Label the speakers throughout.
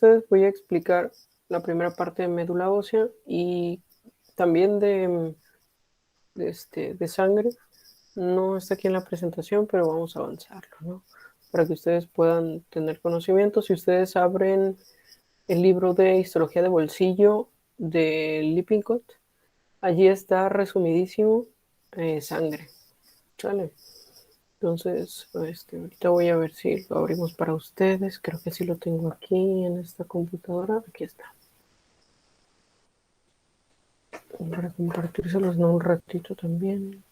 Speaker 1: ustedes voy a explicar la primera parte de médula ósea y también de sangre. No está aquí en la presentación, pero vamos a avanzarlo, ¿no? Para que ustedes puedan tener conocimiento. Si ustedes abren el libro de histología de bolsillo de Lippincott, allí está resumidísimo sangre, ¿sale? Entonces, ahorita voy a ver si lo abrimos para ustedes. Creo que sí lo tengo aquí en esta computadora. Aquí está. Para compartírselos un ratito también.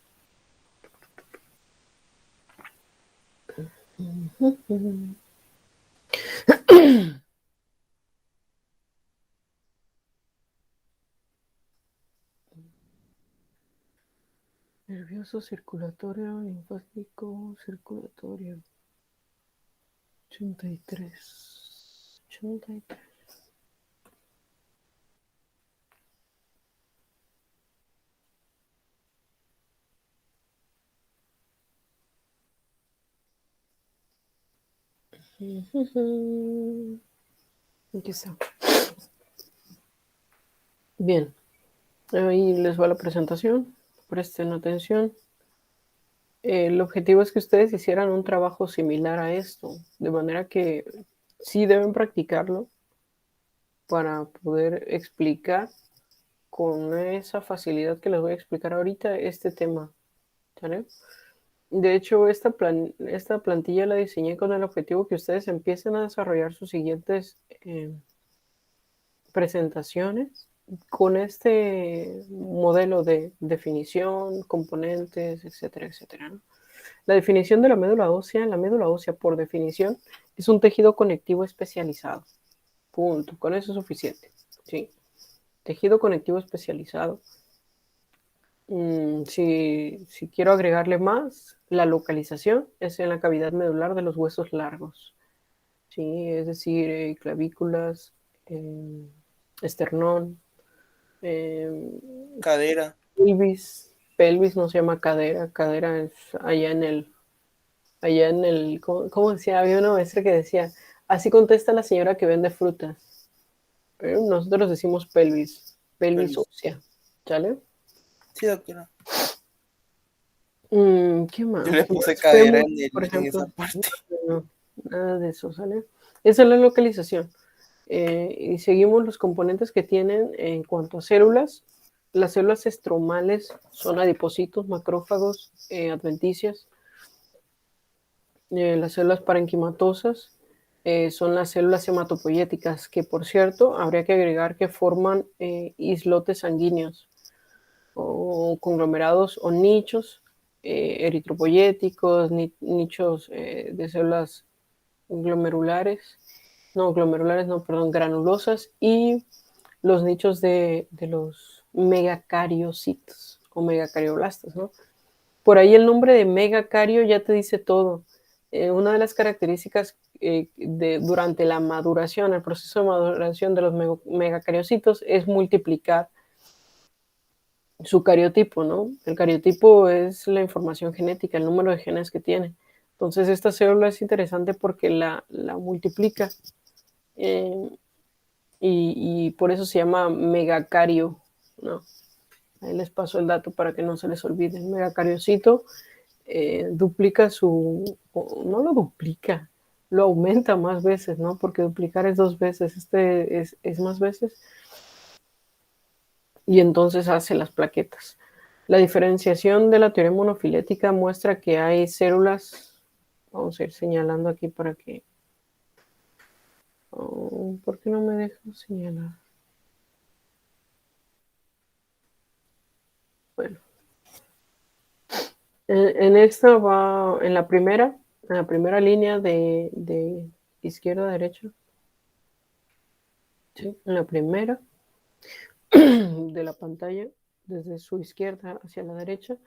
Speaker 1: Nervioso, circulatorio, linfático, circulatorio. 83. 83. Aquí está. Bien, ahí les va la presentación. Presten atención. El objetivo es que ustedes hicieran un trabajo similar a esto, de manera que sí deben practicarlo para poder explicar con esa facilidad que les voy a explicar ahorita este tema, ¿vale? De hecho, esta plantilla la diseñé con el objetivo que ustedes empiecen a desarrollar sus siguientes presentaciones con este modelo de definición, componentes, etcétera, etcétera, ¿no? La definición de la médula ósea por definición es un tejido conectivo especializado. Punto. Con eso es suficiente. ¿Sí? Tejido conectivo especializado. Si quiero agregarle más, la localización es en la cavidad medular de los huesos largos. ¿Sí? Es decir, clavículas, esternón,
Speaker 2: Cadera.
Speaker 1: pelvis no se llama cadera, cadera es allá en el, ¿cómo decía? Había una maestra que decía, así contesta la señora que vende frutas, pero nosotros decimos pelvis ósea, ¿sale?
Speaker 2: Sí, doctora.
Speaker 1: ¿Qué más?
Speaker 2: Yo le puse
Speaker 1: Pues
Speaker 2: cadera
Speaker 1: fémur, por
Speaker 2: en esa
Speaker 1: ejemplo,
Speaker 2: parte.
Speaker 1: no, nada de eso, ¿sale? Esa es la localización. Y seguimos los componentes que tienen en cuanto a células. Las células estromales son adipocitos, macrófagos, adventicias. Las células parenquimatosas son las células hematopoyéticas, que por cierto habría que agregar que forman islotes sanguíneos o conglomerados o nichos eritropoyéticos, nichos de células glomerulares no, perdón, granulosas y los nichos de los megacariocitos o megacardioblastos, ¿no? Por ahí el nombre de megacario ya te dice todo. Una de las características durante la maduración, el proceso de maduración de los megacariocitos es multiplicar su cariotipo, ¿no? El cariotipo es la información genética, el número de genes que tiene. Entonces esta célula es interesante porque la multiplica y por eso se llama megacario, ¿no? Ahí les paso el dato para que no se les olvide. El megacariocito duplica no lo duplica, lo aumenta más veces, ¿no? Porque duplicar es 2 veces, es más veces, y entonces hace las plaquetas. La diferenciación de la teoría monofilética muestra que hay células, vamos a ir señalando aquí para que, ¿por qué no me deja señalar? Bueno, en esta va, en la primera línea de izquierda a derecha, ¿sí? En la primera de la pantalla, desde su izquierda hacia la derecha,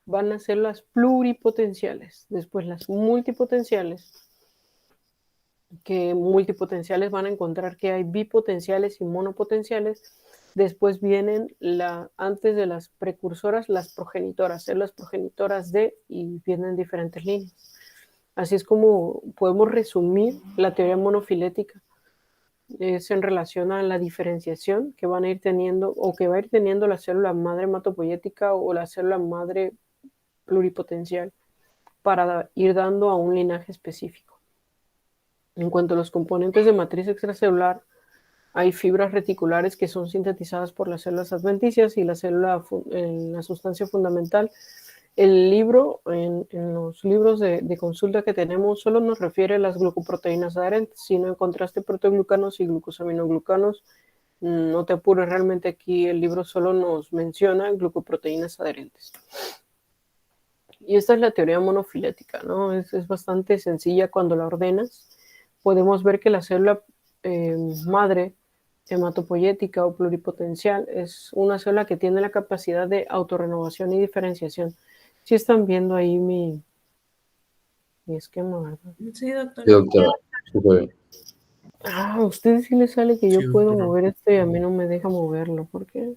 Speaker 1: van a ser las pluripotenciales, después las multipotenciales, que multipotenciales van a encontrar que hay bipotenciales y monopotenciales. Después vienen antes de las precursoras, las progenitoras, células progenitoras de, y vienen diferentes líneas. Así es como podemos resumir la teoría monofilética. es en relación a la diferenciación que van a ir teniendo o que va a ir teniendo la célula madre hematopoyética o la célula madre pluripotencial para ir dando a un linaje específico. En cuanto a los componentes de matriz extracelular, hay fibras reticulares que son sintetizadas por las células adventicias y la sustancia fundamental. El libro, en los libros de consulta que tenemos, solo nos refiere a las glucoproteínas adherentes. Si no encontraste proteoglucanos y glucosaminoglucanos, no te apures, realmente aquí el libro solo nos menciona glucoproteínas adherentes. Y esta es la teoría monofilética, ¿no? Es bastante sencilla cuando la ordenas. Podemos ver que la célula madre hematopoyética o pluripotencial es una célula que tiene la capacidad de autorrenovación y diferenciación. Si están viendo ahí mi esquema, ¿verdad?
Speaker 2: Sí, doctora.
Speaker 3: Sí, doctora. Súper bien.
Speaker 1: A ustedes sí les sale que yo
Speaker 2: Sí,
Speaker 1: puedo
Speaker 2: doctora.
Speaker 1: mover esto y a mí no me deja moverlo. ¿Por qué?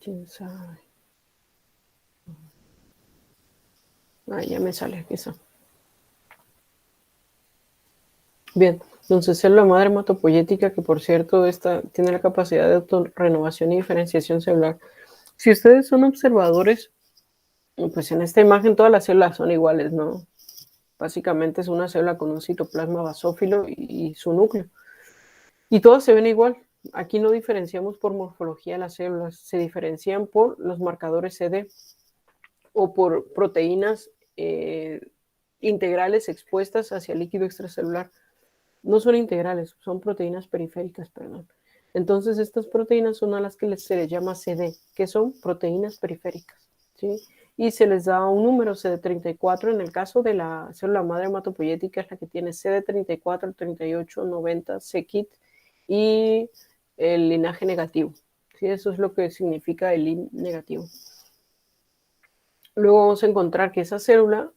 Speaker 1: ¿Quién sabe? Ya me sale, quizá. Bien, entonces célula madre hematopoyética, que por cierto esta tiene la capacidad de autorrenovación y diferenciación celular. Si ustedes son observadores, pues en esta imagen todas las células son iguales, ¿no? Básicamente es una célula con un citoplasma basófilo y su núcleo. Y todas se ven igual. Aquí no diferenciamos por morfología de las células, se diferencian por los marcadores CD o por proteínas integrales expuestas hacia el líquido extracelular. No son integrales, son proteínas periféricas, perdón. Entonces, estas proteínas son a las que se les llama CD, que son proteínas periféricas, ¿sí? Y se les da un número CD34. En el caso de la célula madre hematopoyética, es la que tiene CD34, 38, 90, CKIT y el linaje negativo. ¿Sí? Eso es lo que significa el lin negativo. Luego vamos a encontrar que esa célula,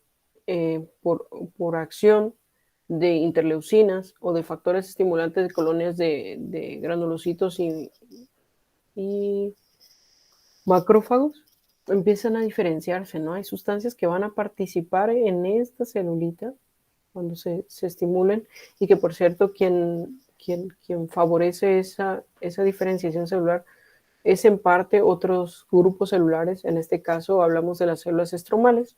Speaker 1: por acción de interleucinas o de factores estimulantes de colonias de granulocitos y macrófagos, empiezan a diferenciarse, ¿no? Hay sustancias que van a participar en esta celulita cuando se estimulen y que, por cierto, quien favorece esa diferenciación celular es en parte otros grupos celulares. En este caso hablamos de las células estromales.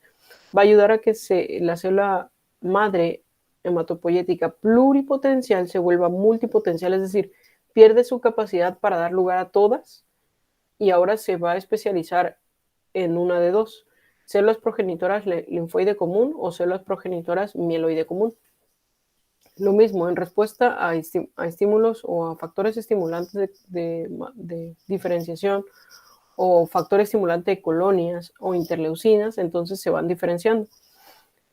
Speaker 1: Va a ayudar a que la célula madre hematopoyética pluripotencial se vuelva multipotencial, es decir, pierde su capacidad para dar lugar a todas y ahora se va a especializar en una de dos: células progenitoras linfoide común o células progenitoras mieloide común. Lo mismo, en respuesta a estímulos o a factores estimulantes de diferenciación o factor estimulante de colonias o interleucinas, entonces se van diferenciando.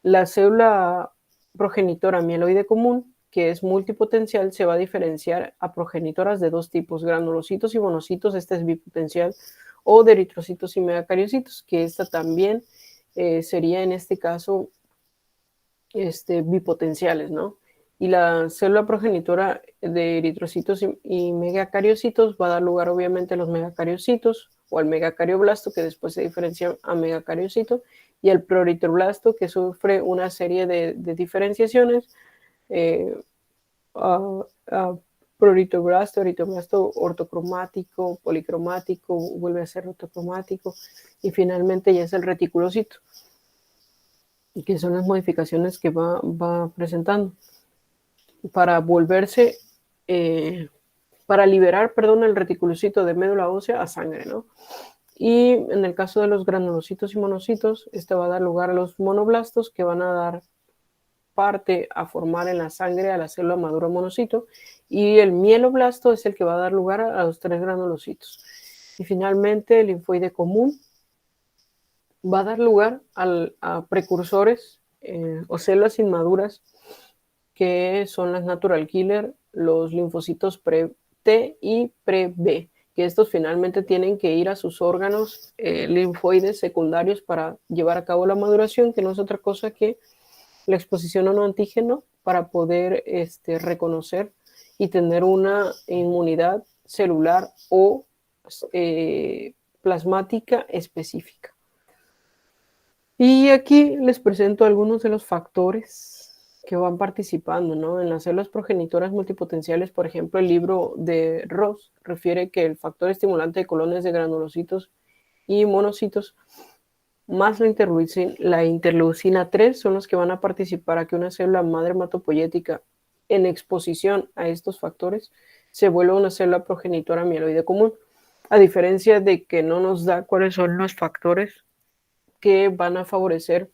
Speaker 1: La célula progenitora mieloide común, que es multipotencial, se va a diferenciar a progenitoras de dos tipos: granulocitos y monocitos, este es bipotencial, o de eritrocitos y megacariocitos, que esta también sería en este caso bipotenciales, ¿no? Y la célula progenitora de eritrocitos y megacariocitos va a dar lugar obviamente a los megacariocitos o al megacarioplasto, que después se diferencia a megacariocito, y al pleuritroblasto, que sufre una serie de diferenciaciones a pleuritroblasto, eritroblasto ortocromático, policromático, vuelve a ser ortocromático, y finalmente ya es el reticulocito, y que son las modificaciones que va presentando para volverse, para liberar, perdón, el reticulocito de médula ósea a sangre, ¿no? Y en el caso de los granulocitos y monocitos, este va a dar lugar a los monoblastos, que van a dar parte a formar en la sangre a la célula madura monocito, y el mieloblasto es el que va a dar lugar a los 3 granulocitos. Y finalmente el linfoide común va a dar lugar a precursores o células inmaduras, que son las natural killer, los linfocitos pre-T y pre-B, que estos finalmente tienen que ir a sus órganos linfoides secundarios para llevar a cabo la maduración, que no es otra cosa que la exposición a un antígeno para poder reconocer y tener una inmunidad celular o plasmática específica. Y aquí les presento algunos de los factores que van participando, ¿no? En las células progenitoras multipotenciales, por ejemplo, el libro de Ross refiere que el factor estimulante de colonias de granulocitos y monocitos más la interleucina 3 son los que van a participar a que una célula madre hematopoyética en exposición a estos factores se vuelva una célula progenitora mieloide común, a diferencia de que no nos da cuáles son los factores que van a favorecer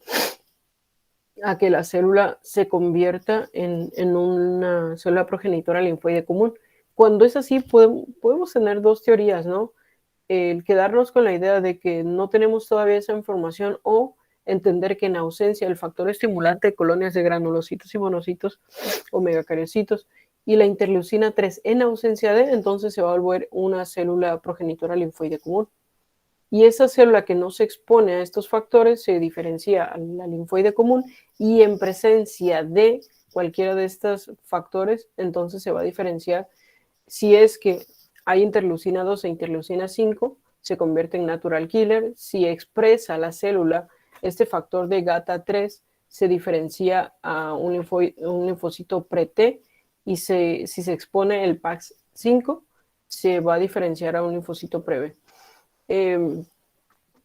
Speaker 1: a que la célula se convierta en una célula progenitora linfoide común. Cuando es así, podemos tener dos teorías, ¿no? El quedarnos con la idea de que no tenemos todavía esa información o entender que en ausencia del factor estimulante de colonias de granulocitos y monocitos o megacariocitos y la interleucina 3 en ausencia de, entonces se va a volver una célula progenitora linfoide común. Y esa célula que no se expone a estos factores se diferencia a la linfoide común y en presencia de cualquiera de estos factores, entonces se va a diferenciar si es que hay interleucina 2 e interleucina 5, se convierte en natural killer. Si expresa la célula este factor de GATA3, se diferencia a un linfocito pre-T y si se expone el PAX5, se va a diferenciar a un linfocito pre-B.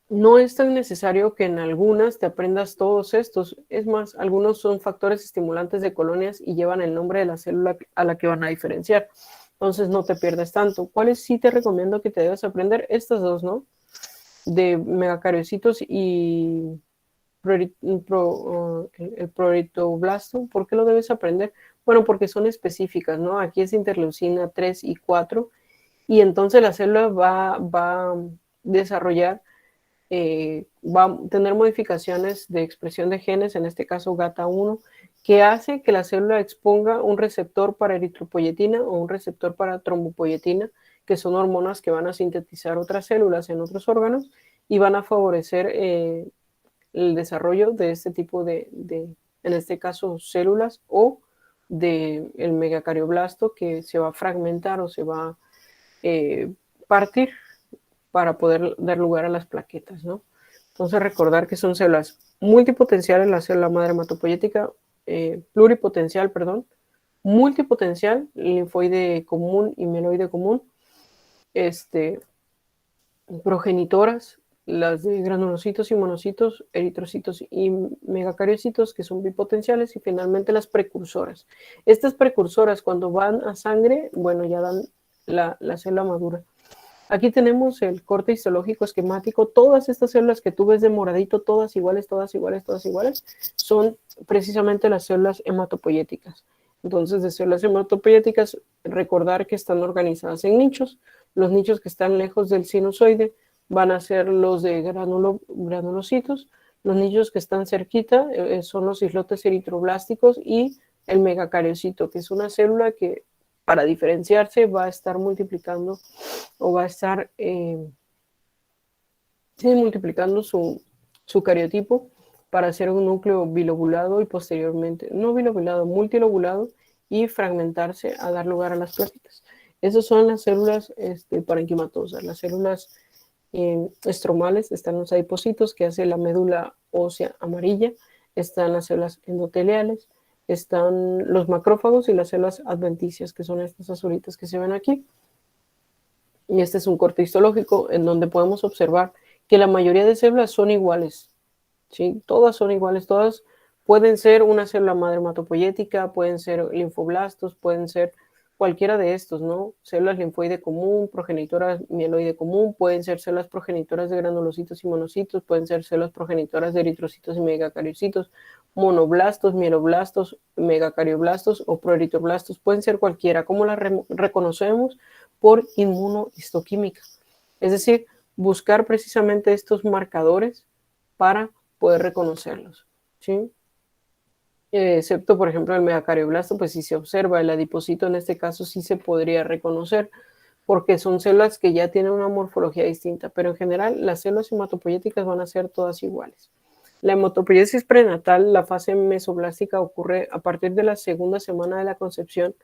Speaker 1: No es tan necesario que en algunas te aprendas todos estos. Es más, algunos son factores estimulantes de colonias y llevan el nombre de la célula a la que van a diferenciar. Entonces no te pierdes tanto. ¿Cuáles sí te recomiendo que te debas aprender? Estas dos, ¿no? De megacariocitos y el proritoblasto. ¿Por qué lo debes aprender? Bueno, porque son específicas, ¿no? Aquí es interleucina 3 y 4 y entonces la célula va a desarrollar va a tener modificaciones de expresión de genes, en este caso GATA1, que hace que la célula exponga un receptor para eritropoyetina o un receptor para trombopoyetina, que son hormonas que van a sintetizar otras células en otros órganos y van a favorecer el desarrollo de este tipo en este caso, células o del megacardioblasto que se va a fragmentar o se va a partir para poder dar lugar a las plaquetas, ¿no? Entonces recordar que son células multipotenciales, la célula madre hematopoyética, pluripotencial, perdón, multipotencial, linfoide común y mieloide común, progenitoras, las de granulocitos y monocitos, eritrocitos y megacariocitos, que son bipotenciales, y finalmente las precursoras. Estas precursoras, cuando van a sangre, bueno, ya dan la célula madura. Aquí tenemos el corte histológico esquemático. Todas estas células que tú ves de moradito, todas iguales, todas iguales, todas iguales, son precisamente las células hematopoyéticas. Entonces, de células hematopoyéticas, recordar que están organizadas en nichos. Los nichos que están lejos del sinusoide van a ser los de granulocitos. Los nichos que están cerquita son los islotes eritroblásticos y el megacariocito, que es una célula que para diferenciarse va a estar multiplicando o va a estar multiplicando su cariotipo para hacer un núcleo bilobulado y posteriormente, no bilobulado, multilobulado y fragmentarse a dar lugar a las plaquitas. Esas son las células parenquimatosas, las células estromales, están los adipocitos que hace la médula ósea amarilla, están las células endoteliales, están los macrófagos y las células adventicias, que son estas azulitas que se ven aquí. Y este es un corte histológico en donde podemos observar que la mayoría de células son iguales, ¿sí? Todas son iguales, todas pueden ser una célula madre hematopoyética, pueden ser linfoblastos, pueden ser cualquiera de estos, ¿no? Células linfoide común, progenitoras mieloide común, pueden ser células progenitoras de granulocitos y monocitos, pueden ser células progenitoras de eritrocitos y megacariocitos, monoblastos, mieloblastos, megacarioblastos o proeritroblastos, pueden ser cualquiera. ¿Cómo las reconocemos? Por inmunohistoquímica. Es decir, buscar precisamente estos marcadores para poder reconocerlos, ¿sí? Excepto, por ejemplo, el megacarioblasto, pues si se observa el adipocito, en este caso sí se podría reconocer, porque son células que ya tienen una morfología distinta, pero en general las células hematopoyéticas van a ser todas iguales. La hematopoiesis prenatal, la fase mesoblástica, ocurre a partir de la segunda semana de la concepción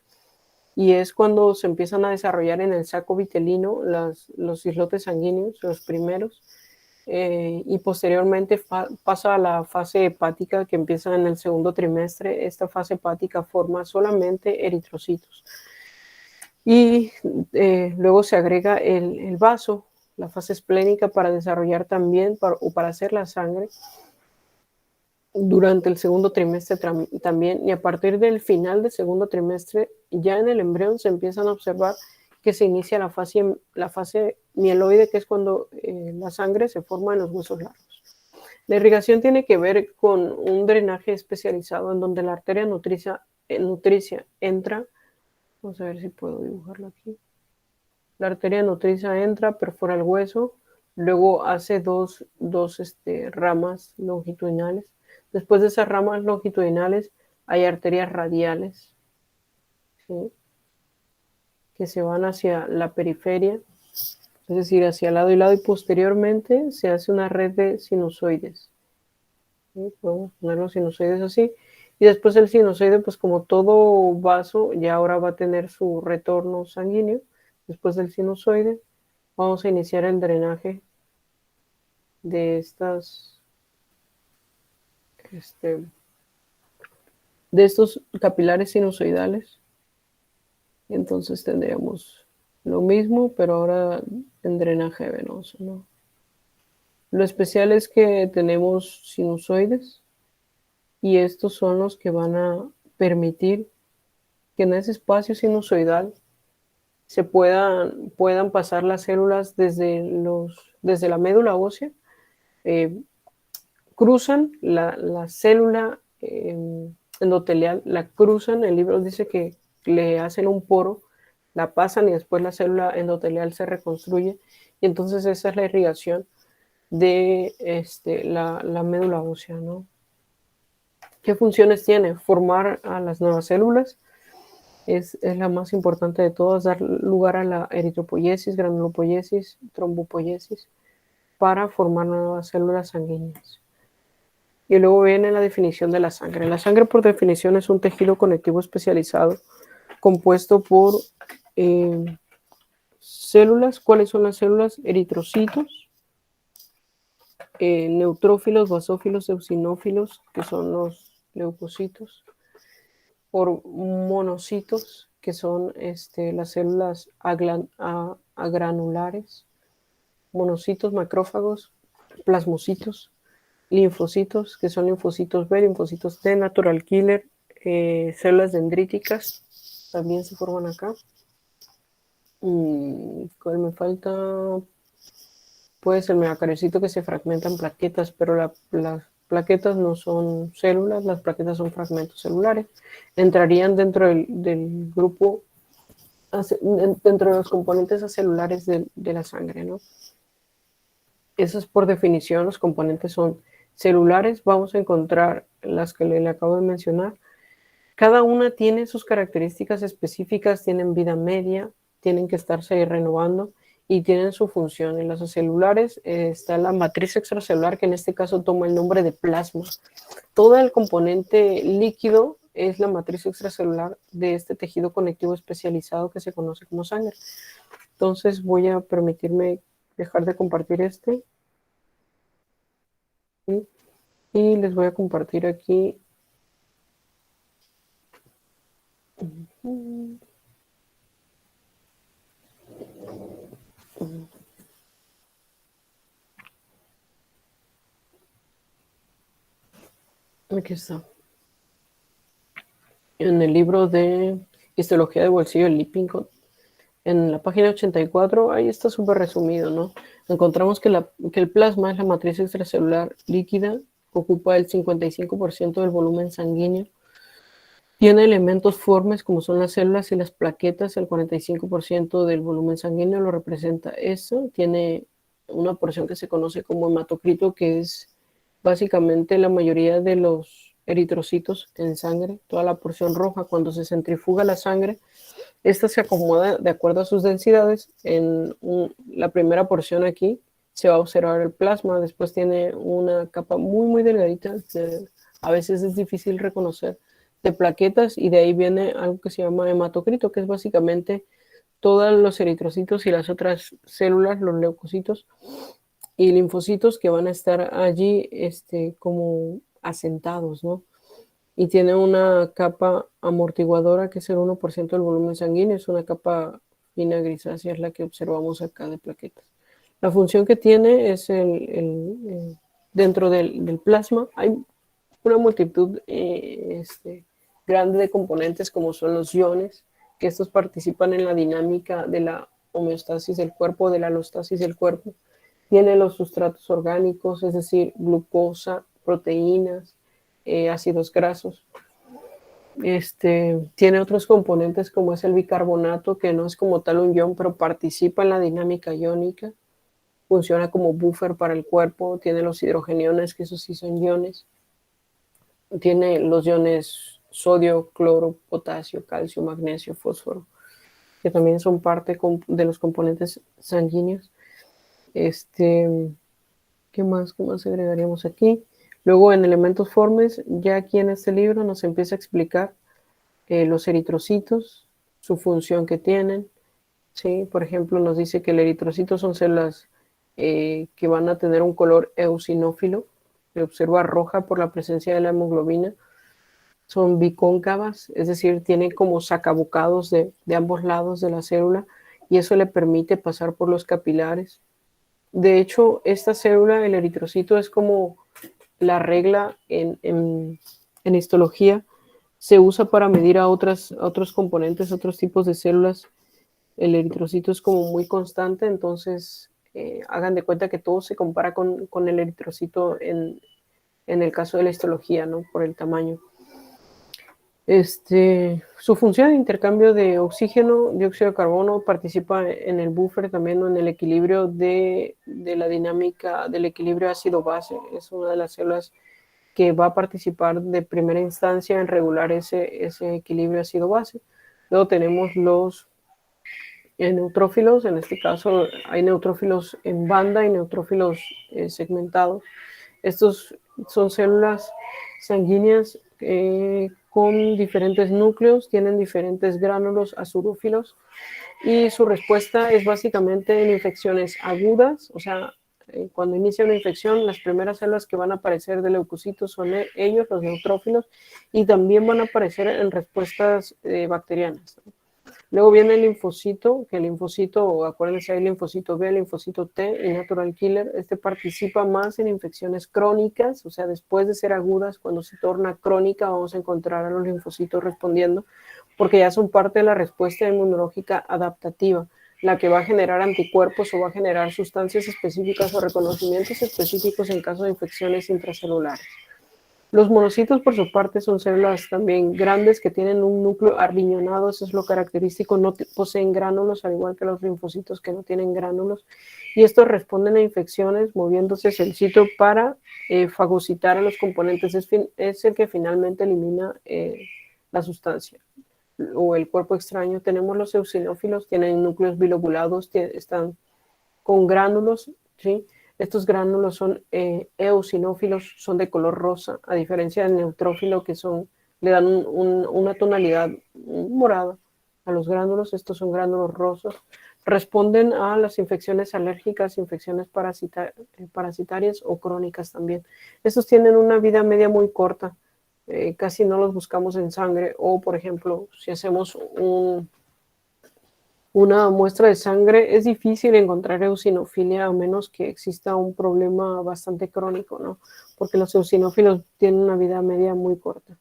Speaker 1: y es cuando se empiezan a desarrollar en el saco vitelino los islotes sanguíneos, los primeros, y posteriormente pasa a la fase hepática que empieza en el segundo trimestre. Esta fase hepática forma solamente eritrocitos. Y luego se agrega el vaso, la fase esplénica, para desarrollar también o para hacer la sangre durante el segundo trimestre también. Y a partir del final del segundo trimestre, ya en el embrión se empiezan a observar que se inicia la fase mieloide, que es cuando la sangre se forma en los huesos largos. La irrigación tiene que ver con un drenaje especializado en donde la arteria nutricia entra. Vamos a ver si puedo dibujarlo aquí. La arteria nutricia entra, perfora el hueso, luego hace dos ramas longitudinales. Después de esas ramas longitudinales hay arterias radiales, ¿sí?, que se van hacia la periferia, es decir, hacia lado y lado, y posteriormente se hace una red de sinusoides. ¿Sí? Podemos poner los sinusoides así. Y después el sinusoide, pues como todo vaso, ya ahora va a tener su retorno sanguíneo. Después del sinusoide, vamos a iniciar el drenaje de de estos capilares sinusoidales. Entonces tendríamos lo mismo, pero ahora en drenaje venoso, ¿no? Lo especial es que tenemos sinusoides y estos son los que van a permitir que en ese espacio sinusoidal se puedan pasar las células desde la médula ósea, cruzan la célula endotelial, la cruzan. El libro dice que le hacen un poro, la pasan y después la célula endotelial se reconstruye, y entonces esa es la irrigación de la médula ósea, ¿no? ¿Qué funciones tiene? Formar a las nuevas células. Es la más importante de todas, dar lugar a la eritropoiesis, granulopoiesis, trombopoiesis, para formar nuevas células sanguíneas. Y luego viene la definición de la sangre. La sangre, por definición, es un tejido conectivo especializado compuesto por células. ¿Cuáles son las células? Eritrocitos, neutrófilos, basófilos, eosinófilos, que son los leucocitos, por monocitos, que son las células agranulares, monocitos, macrófagos, plasmocitos, linfocitos, que son linfocitos B, linfocitos T, natural killer, células dendríticas, también se forman acá. ¿Cuál me falta? Pues el megacariocito, que se fragmenta en plaquetas, pero las plaquetas no son células, las plaquetas son fragmentos celulares. Entrarían dentro del grupo, dentro de los componentes acelulares de la sangre, ¿no? Eso es por definición. Los componentes son celulares. Vamos a encontrar las que le acabo de mencionar. Cada una tiene sus características específicas, tienen vida media, tienen que estarse renovando y tienen su función. En las celulares está la matriz extracelular, que en este caso toma el nombre de plasma. Todo el componente líquido es la matriz extracelular de este tejido conectivo especializado que se conoce como sangre. Entonces voy a permitirme dejar de compartir ¿sí? Y les voy a compartir aquí. Aquí está. En el libro de Histología de bolsillo de Lippincott, en la página 84, ahí está súper resumido, ¿no? Encontramos que el plasma es la matriz extracelular líquida, ocupa el 55% del volumen sanguíneo, tiene elementos formes como son las células y las plaquetas, el 45% del volumen sanguíneo lo representa eso, tiene una porción que se conoce como hematocrito, que es básicamente la mayoría de los eritrocitos en sangre, toda la porción roja. Cuando se centrifuga la sangre, esta se acomoda de acuerdo a sus densidades. En la primera porción aquí se va a observar el plasma, después tiene una capa muy, muy delgadita, que a veces es difícil reconocer, de plaquetas, y de ahí viene algo que se llama hematocrito, que es básicamente todos los eritrocitos y las otras células, los leucocitos, y linfocitos que van a estar allí como asentados, ¿no? Y tiene una capa amortiguadora que es el 1% del volumen sanguíneo, es una capa fina grisácea, es la que observamos acá de plaquetas. La función que tiene es dentro del plasma hay una multitud grande de componentes como son los iones, que estos participan en la dinámica de la homeostasis del cuerpo, de la alostasis del cuerpo. Tiene los sustratos orgánicos, es decir, glucosa, proteínas, ácidos grasos. Tiene otros componentes como es el bicarbonato, que no es como tal un ion, pero participa en la dinámica iónica. Funciona como buffer para el cuerpo. Tiene los hidrogeniones, que esos sí son iones. Tiene los iones sodio, cloro, potasio, calcio, magnesio, fósforo, que también son parte de los componentes sanguíneos. ¿Qué más agregaríamos aquí? Luego en elementos formes, ya aquí en este libro nos empieza a explicar los eritrocitos, su función que tienen. ¿Sí? Por ejemplo, nos dice que el eritrocito son células que van a tener un color eosinófilo, se observa roja por la presencia de la hemoglobina. Son bicóncavas, es decir, tienen como sacabocados de ambos lados de la célula y eso le permite pasar por los capilares. De hecho, esta célula, el eritrocito, es como la regla en histología. Se usa para medir a otros componentes, otros tipos de células. El eritrocito es como muy constante, entonces hagan de cuenta que todo se compara con el eritrocito en el caso de la histología, ¿no? Por el tamaño. Su función de intercambio de oxígeno, dióxido de carbono, participa en el buffer también, en el equilibrio de la dinámica del equilibrio ácido-base. Es una de las células que va a participar de primera instancia en regular ese equilibrio ácido-base. Luego tenemos los neutrófilos, en este caso hay neutrófilos en banda y neutrófilos segmentados. Estos son células sanguíneas con diferentes núcleos, tienen diferentes gránulos azurófilos y su respuesta es básicamente en infecciones agudas, o sea, cuando inicia una infección, las primeras células que van a aparecer de leucocitos son ellos, los neutrófilos, y también van a aparecer en respuestas bacterianas. Luego viene el linfocito, que el linfocito, acuérdense, hay linfocito B, linfocito T y natural killer. Participa más en infecciones crónicas, o sea, después de ser agudas, cuando se torna crónica, vamos a encontrar a los linfocitos respondiendo, porque ya son parte de la respuesta inmunológica adaptativa, la que va a generar anticuerpos o va a generar sustancias específicas o reconocimientos específicos en caso de infecciones intracelulares. Los monocitos, por su parte, son células también grandes que tienen un núcleo arriñonado, eso es lo característico, no poseen gránulos, al igual que los linfocitos que no tienen gránulos, y estos responden a infecciones moviéndose hacia el sitio para fagocitar a los componentes, es el que finalmente elimina la sustancia o el cuerpo extraño. Tenemos los eosinófilos, tienen núcleos bilobulados, están con gránulos, ¿sí? Estos gránulos son eosinófilos, son de color rosa, a diferencia del neutrófilo que le dan una tonalidad morada a los gránulos. Estos son gránulos rosas. Responden a las infecciones alérgicas, infecciones parasitarias o crónicas también. Estos tienen una vida media muy corta, casi no los buscamos en sangre, o por ejemplo, si hacemos una muestra de sangre, es difícil encontrar eosinofilia a menos que exista un problema bastante crónico, ¿no? Porque los eosinófilos tienen una vida media muy corta.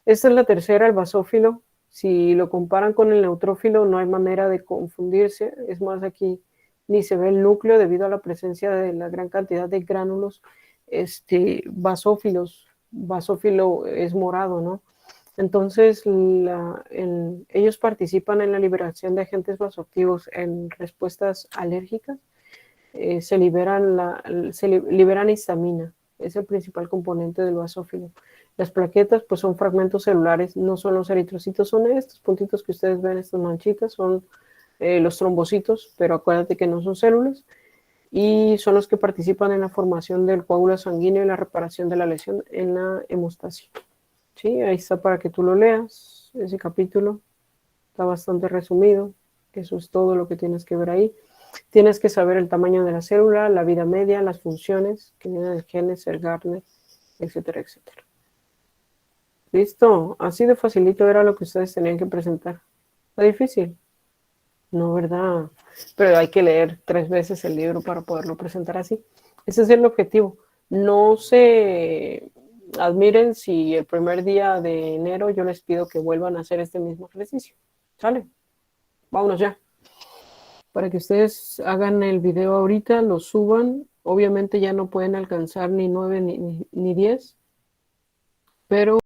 Speaker 1: Esta es la tercera, el basófilo. Si lo comparan con el neutrófilo, no hay manera de confundirse. Es más, aquí ni se ve el núcleo debido a la presencia de la gran cantidad de gránulos basófilos. Basófilo es morado, ¿no? Entonces, ellos participan en la liberación de agentes vasoactivos en respuestas alérgicas. Se liberan histamina, es el principal componente del basófilo. Las plaquetas, pues son fragmentos celulares, no son los eritrocitos, son estos puntitos que ustedes ven, estas manchitas, son los trombocitos, pero acuérdate que no son células, y son los que participan en la formación del coágulo sanguíneo y la reparación de la lesión en la hemostasia. Sí, ahí está para que tú lo leas, ese capítulo está bastante resumido, eso es todo lo que tienes que ver ahí. Tienes que saber el tamaño de la célula, la vida media, las funciones que vienen del genes, el Gardner, etcétera, etcétera. Listo, así de facilito era lo que ustedes tenían que presentar. ¿Está difícil? No, ¿verdad? Pero hay que leer 3 veces el libro para poderlo presentar así. Ese es el objetivo. No se admiren si el primer día de enero yo les pido que vuelvan a hacer este mismo ejercicio. ¿Sale? Vámonos ya. Para que ustedes hagan el video ahorita, lo suban. Obviamente ya no pueden alcanzar ni 9 ni 10, pero